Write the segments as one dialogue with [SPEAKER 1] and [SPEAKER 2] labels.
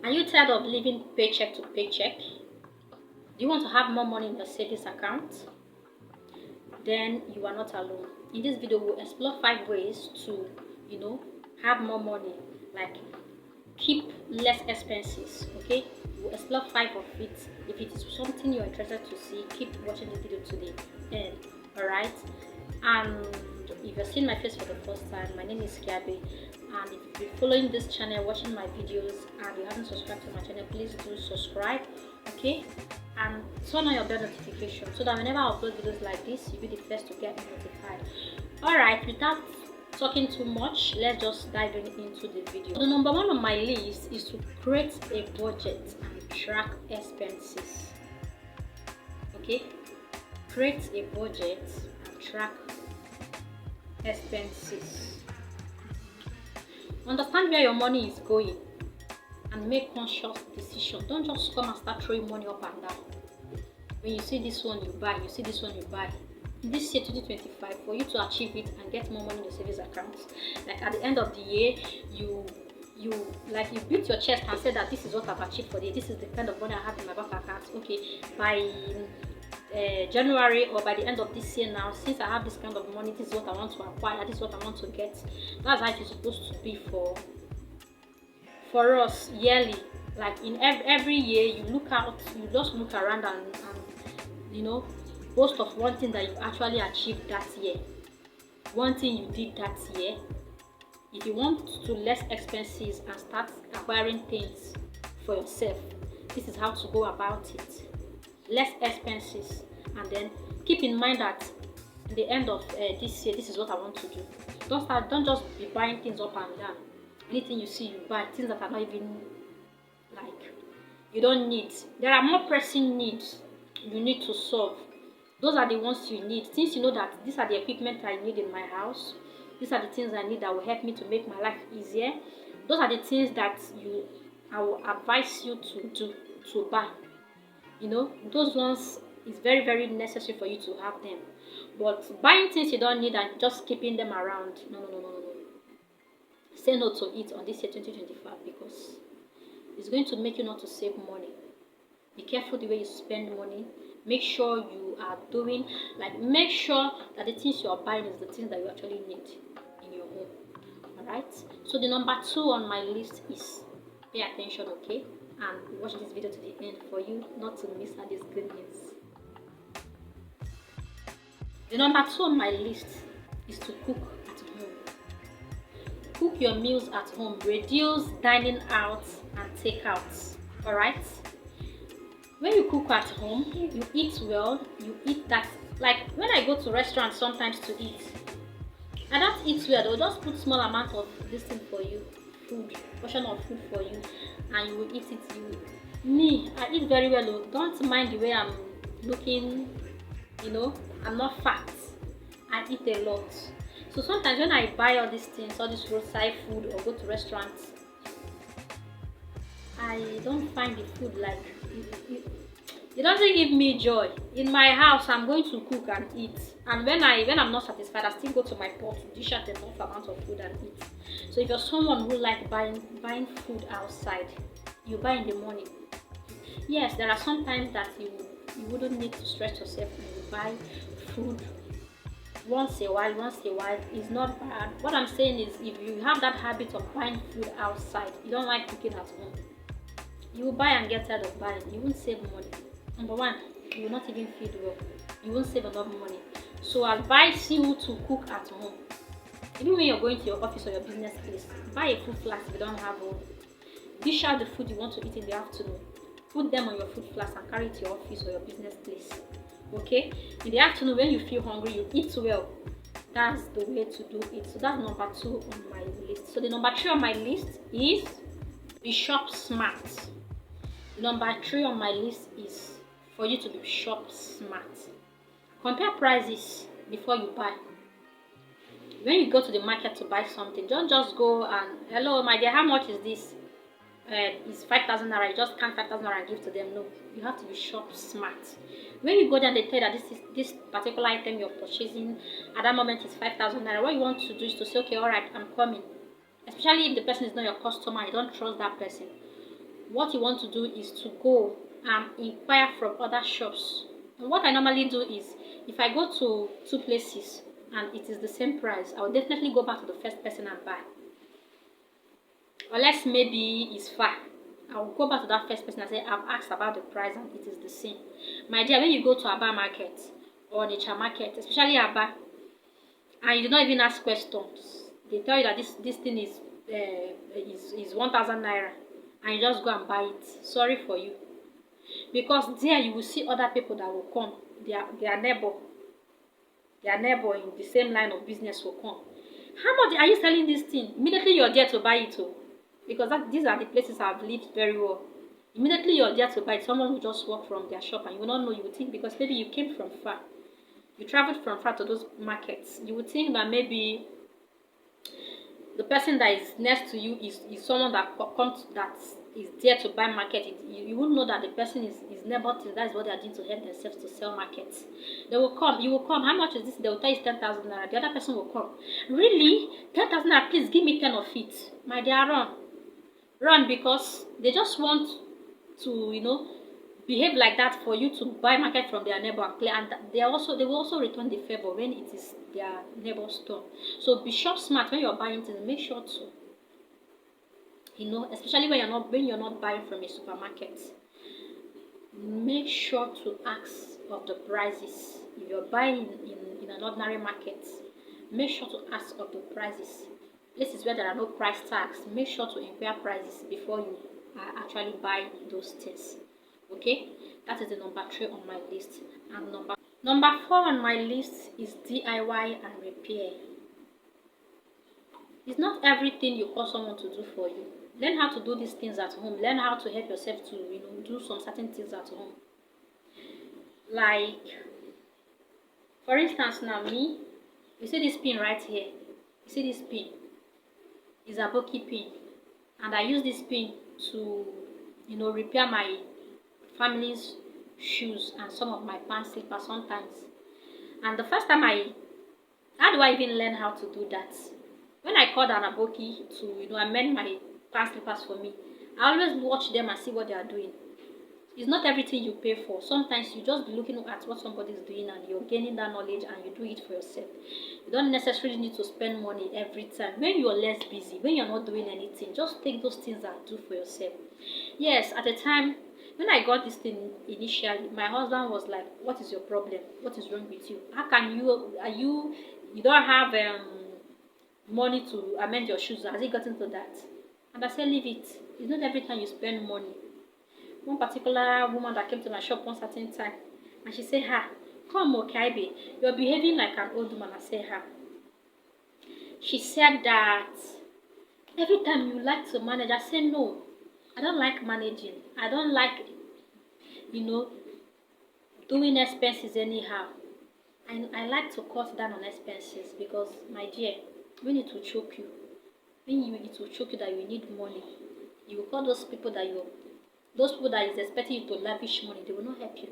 [SPEAKER 1] Are you tired of living paycheck to paycheck? Do you want to have more money in your savings account? Then you are not alone. In this video, we'll explore 5 ways to, you know, have more money, like keep less expenses. Okay, we'll explore 5 of it. If it is something you're interested to see, keep watching the video to the end. All right. And if you're seeing my face for the first time, my name is Kiabe, and if you've been following this channel, watching my videos, and you haven't subscribed to my channel, please do subscribe. Okay, and turn on your bell notification so that whenever I upload videos like this, you'll be the first to get notified. All right, without talking too much, let's just dive into the video. The number one on my list is to create a budget and track expenses. Okay, create a budget and track expenses. Understand where your money is going and make conscious decision. Don't just come and start throwing money up and down. When you see this one, you buy. You see this one, you buy. In this year 2025, for you to achieve it and get more money in your savings account, like at the end of the year, you beat your chest and say that this is what I've achieved for the year. This is the kind of money I have in my bank account. Okay, by January or by the end of this year now, since I have this kind of money, this is what I want to acquire, this is what I want to get. That's how it is supposed to be for us yearly. Like in every year, you look out, you just look around and boast of one thing that you actually achieved that year, one thing you did that year. If you want to less expenses and start acquiring things for yourself, this is how to go about it. Less expenses, and then keep in mind that at the end of this year, this is what I want to do. Don't just be buying things up and down. Anything you see, you buy. Things that are not even like you don't need. There are more pressing needs you need to solve. Those are the ones you need. Since you know that these are the equipment I need in my house, these are the things I need that will help me to make my life easier. Those are the things that I will advise you to buy. Those ones is very, very necessary for you to have them. But buying things you don't need and just keeping them around, no. Say no to it on this year 2025, because it's going to make you not to save money. Be careful the way you spend money. Make sure you are doing, make sure that the things you are buying is the things that you actually need in your home. Alright? So the number 2 on my list is pay attention, okay? And watch this video to the end for you not to miss out this good news. The number 2 on my list is to cook at home. Cook your meals at home. Reduce dining out and takeouts. Alright? When you cook at home, you eat well. You eat that. Like when I go to restaurants sometimes to eat, I don't eat well. They'll just put small amount of this thing for you, portion of food for you, and you will eat it. Me, I eat very well. Don't mind the way I'm looking. I'm not fat. I eat a lot. So sometimes when I buy all these things, all this roadside food, or go to restaurants, I don't find the food like it doesn't give me joy. In my house, I'm going to cook and eat, and when I'm not satisfied, I still go to my pot to dish out enough amount of food and eat. So if you're someone who like buying food outside, you buy in the morning. Yes, there are some times that you wouldn't need to stretch yourself and you buy food once a while is not bad. What I'm saying is, if you have that habit of buying food outside, you don't like cooking at home, you will buy and get tired of buying. You won't save money. Number one, you will not even feed well. You won't save enough money. So I advise you to cook at home. Even when you're going to your office or your business place, buy a food flask if you don't have one. Dish out the food you want to eat in the afternoon. Put them on your food flask and carry it to your office or your business place. Okay? In the afternoon, when you feel hungry, you eat well. That's the way to do it. So that's number 2 on my list. So the number 3 on my list is be shop smart. Number 3 on my list is for you to be shop smart. Compare prices before you buy. When you go to the market to buy something, don't just go and, hello my dear, how much is this? It's 5,000 naira. You just count 5,000 naira and give to them. No, you have to be shop smart. When you go there, they tell you that this particular item you're purchasing at that moment is 5,000 naira. What you want to do is to say, okay, all right, I'm coming. Especially if the person is not your customer, you don't trust that person. what you want to do is to go and inquire from other shops. And what I normally do is, if I go to two places and it is the same price, I will definitely go back to the first person and buy. Unless maybe it's far, I will go back to that first person and say, I've asked about the price and it is the same. My dear, when you go to Aba market or nature market, especially Aba, and you do not even ask questions, they tell you that this thing is 1,000 naira, and you just go and buy it. Sorry for you, because there you will see other people that will come, their neighbor in the same line of business will come. How much are you selling this thing? Immediately you're there to buy it. Oh, because these are the places I've lived very well. Immediately you're there to buy it. Someone will just walk from their shop and you will not know. You would think, because maybe you came from far, you traveled from far to those markets, you would think that maybe the person that is next to you is someone that comes, that is there to buy market. You won't know that the person is neighbor to. That is what they are doing to help themselves to sell markets. They will come, you will come. How much is this? They will tell you 10,000 naira. The other person will come. Really? 10,000 naira? Please give me 10 of it. My dear, run, because they just want to, behave like that for you to buy market from their neighbor and play. And they will also return the favor when it is their neighbor's store. So be shop smart when you're buying things. Make sure to, especially when you're not buying from a supermarket, make sure to ask of the prices. If you're buying in an ordinary market, make sure to ask of the prices. Places where there are no price tags, make sure to inquire prices before you actually buy those things. Okay, that is the number 3 on my list. And number 4 on my list is DIY and repair. It's not everything you call someone to do for you. Learn how to do these things at home. Learn how to help yourself to, do some certain things at home. Like, for instance, now me, you see this pin right here. You see this pin is a bulky pin, and I use this pin to, repair my family's shoes and some of my pants slippers sometimes. And the first time how do I even learn how to do that? When I called an aboki to, amend my pants slippers for me, I always watch them and see what they are doing. It's not everything you pay for. Sometimes you just be looking at what somebody is doing and you're gaining that knowledge and you do it for yourself. You don't necessarily need to spend money every time. When you're less busy, when you're not doing anything, just take those things and do for yourself. Yes, at the time, when I got this thing initially, my husband was like, what is your problem? What is wrong with you? How can you don't have money to amend your shoes? Has it gotten to that? And I said, leave it. It's not every time you spend money. One particular woman that came to my shop one certain time, and she said, come Okaibe, you're behaving like an old woman. I said, she said that every time you like to manage. I said, no, I don't like managing. I don't like, doing expenses anyhow. I like to cut down on expenses because, my dear, when it will choke you, it will choke you that you need money, you will call those people that is expecting you to lavish money, they will not help you.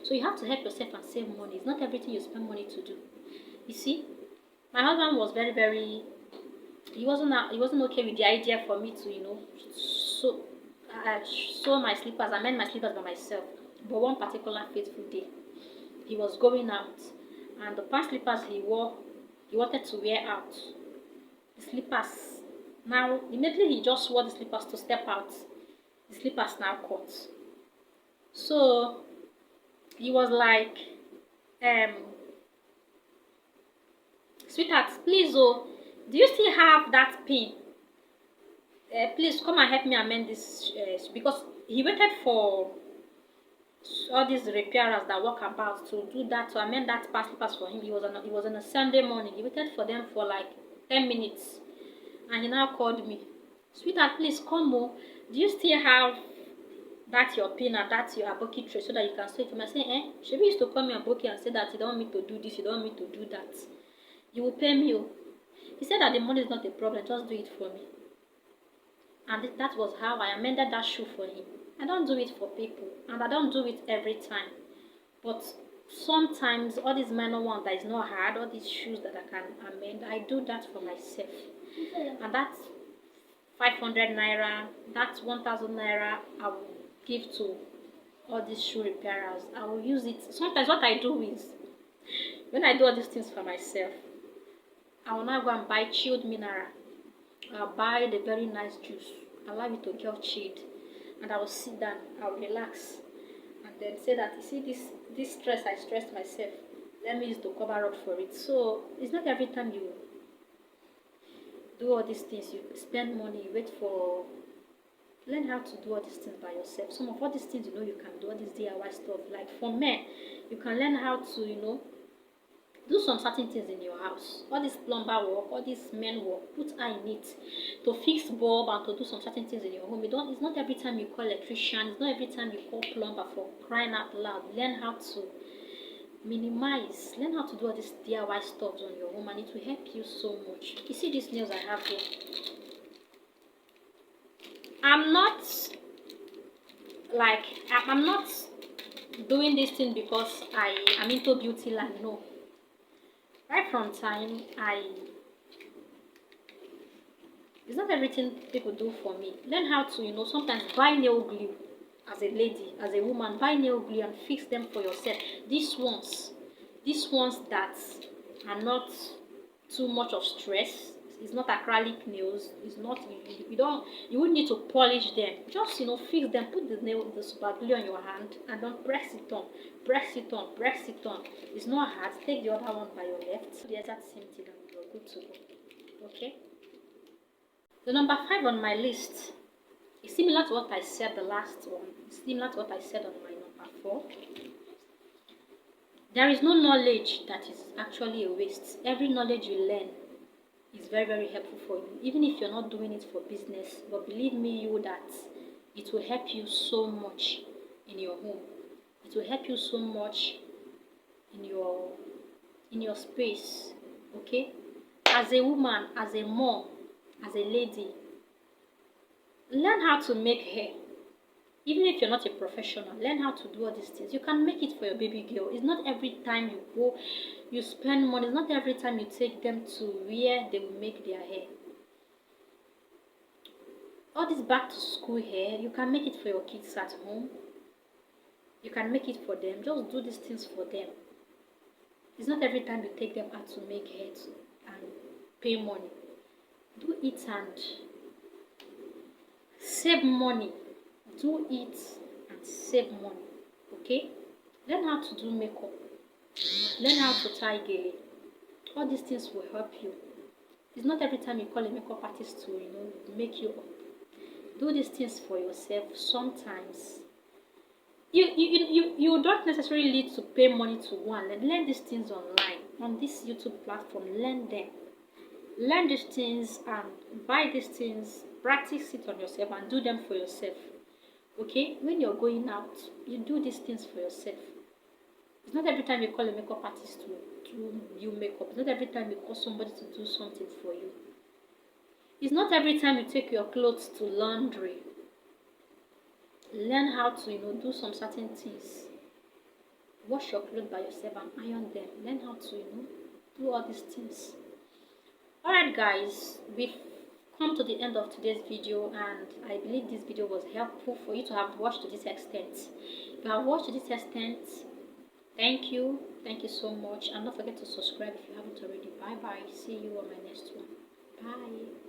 [SPEAKER 1] So you have to help yourself and save money. It's not everything you spend money to do. You see, my husband was very, very, he wasn't okay with the idea for me to, sew my slippers, I mend my slippers by myself. But one particular fateful day, he was going out, and the pants slippers he wore, he wanted to wear out. The slippers, now, immediately he just wore the slippers to step out. The slippers now cut. So he was like, sweetheart, please, do you still have that pin? Please come and help me amend this, because he waited for all these repairers that walk about to do that, to amend that past slippers for him. It was on a Sunday morning. He waited for them for like 10 minutes, and he now called me. Sweetheart, please come. Do you still have that your pin and that your aboki tray so that you can sew it? I say, She used to call me aboki and say that you don't want me to do this, you don't want me to do that. You will pay me. He said that the money is not a problem, just do it for me. And that was how I amended that shoe for him. I don't do it for people, and I don't do it every time. But sometimes all these minor ones that is not hard, all these shoes that I can amend, I do that for myself. And that 500 naira, that's 1000 naira I will give to all these shoe repairers. I will use it. Sometimes what I do is, when I do all these things for myself, I will now go and buy chilled mineral. I'll buy the very nice juice, allow it to get chilled, and I will sit down, I will relax, and then say that, you see, this stress I stressed myself, let me use to cover up for it. So it's not every time you do all these things, you spend money, you wait for. Learn how to do all these things by yourself. Some of all these things, you can do all this DIY stuff. Like for men, you can learn how to, do some certain things in your house. All this plumber work, all this men work, put eye in it to fix bulb and to do some certain things in your home. It's not every time you call electrician, it's not every time you call plumber. For crying out loud, learn how to minimize, learn how to do all this DIY stuff on your home, and it will help you so much. You see these nails I have here? I'm not doing this thing because I am into beauty line. No. Right from time, it's not everything people do for me. Learn how to, sometimes buy nail glue. As a lady, as a woman, buy nail glue and fix them for yourself. These ones that are not too much of stress. It's not acrylic nails. It's not, you wouldn't need to polish them. Just, fix them. Put the super glue on your hand and then press it on. Press it on. Press it on. It's not hard. Take the other one by your left. The exact same thing and you're good to go. Okay? The number 5 on my list is similar to what I said the last one. It's similar to what I said on my number 4. There is no knowledge that is actually a waste. Every knowledge you learn is very, very helpful for you, even if you're not doing it for business. But believe me, that it will help you so much in your home. It will help you so much in your space. Okay? As a woman, as a mom, as a lady, learn how to make hair. Even if you're not a professional, learn how to do all these things. You can make it for your baby girl. It's not every time you go, you spend money. It's not every time you take them to where they will make their hair. All this back to school hair, you can make it for your kids at home. You can make it for them. Just do these things for them. It's not every time you take them out to make hair and pay money. Do it and save money. Do it and save money. Okay? Learn how to do makeup. Learn how to tie hair. All these things will help you. It's not every time you call a makeup artist to, make you up. Do these things for yourself. Sometimes you don't necessarily need to pay money to one. Learn these things online on this YouTube platform. Learn them. Learn these things and buy these things. Practice it on yourself and do them for yourself. Okay, when you're going out, you do these things for yourself. It's not every time you call a makeup artist to do you makeup. It's not every time you call somebody to do something for you. It's not every time you take your clothes to laundry. Learn how to, do some certain things. Wash your clothes by yourself and iron them. Learn how to, do all these things. Alright guys, we've come to the end of today's video, and I believe this video was helpful for you to have watched to this extent. If you have watched to this extent, thank you so much, and don't forget to subscribe if you haven't already. Bye bye. See you on my next one. Bye.